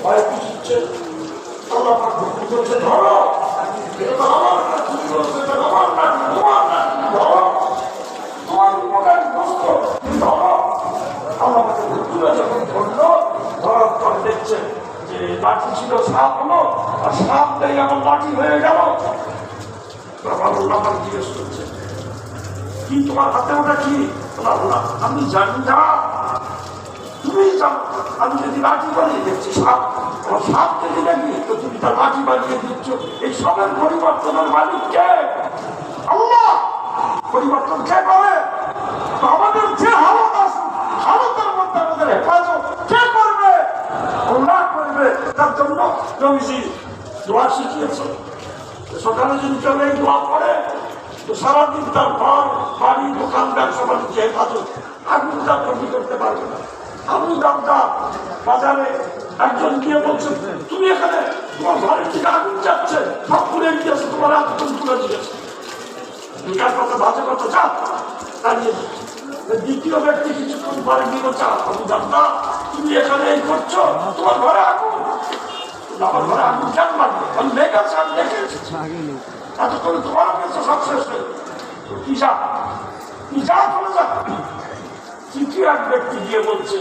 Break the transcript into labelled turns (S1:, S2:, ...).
S1: ভয় পিছিচ্ছে। আল্লাহ পাক হুকুম করছে ধরো, এটা তো আমার না, তুমি বলছো এটা আমার না, তোমার না, ধরো, তোমার উপকার গ্রস্ত, ধরো। আল্লাহ পাকের হুকুমে যখন ধরলো, ধরার পর দেখছে যে লাঠি ছিল সাপ হলো, আর সাপ নেই আমার লাঠি হয়ে গেল। আল্লাহ পাক জিজ্ঞেস করছে কি তোমার হাতে ওটা কি? আল্লাহ আমি জানি না, তুমি জানো। আমি যদি লাঠি বানিয়ে দিচ্ছি সাপ, আমার সাপ যদি নাকি, তো তুমি তার লাঠি বানিয়ে দিচ্ছ। এই সবের পরিবর্তনের মালিক কে? আল্লাহ। পরিবর্তন কে করে? আমাদের যে হালত আছে, হালতের মধ্যে আমাদের হেফাজত কে করবে? আল্লাহ করবে। তার জন্য নবীজি দোয়া শিখিয়েছে। সকালে যদি কেউ এই দোয়া পড়ে তো সারাদিন তার ঘর বাড়ি দোকান ব্যবসা বাণিজ্য হেফাজত, আগুন তার বন্দি করতে পারবে না। আবু দাউদা বাজারে একজন গিয়ে বলছে তুমি এখানে তোমার ঘরের থেকে আগুন যাচ্ছে, সব পুড়ে গিয়েছে, তোমার আগুন তুলে দিয়েছে। বিকার কথা বাজে কথা চা দাঁড়িয়ে। দ্বিতীয় ব্যক্তি কিছুক্ষণ পরে নিল চা, আবু দাউদা তুমি এখানে এই করছো, তোমার ঘরে আগুন। আমার ঘরে আগুন কেন লাগবে? আমি লেগেছে, আমি দেখেছি, এত করে তোমার কাছে সব শেষ হয়ে কি যা চলে যা। তৃতীয় এক ব্যক্তি গিয়ে বলছে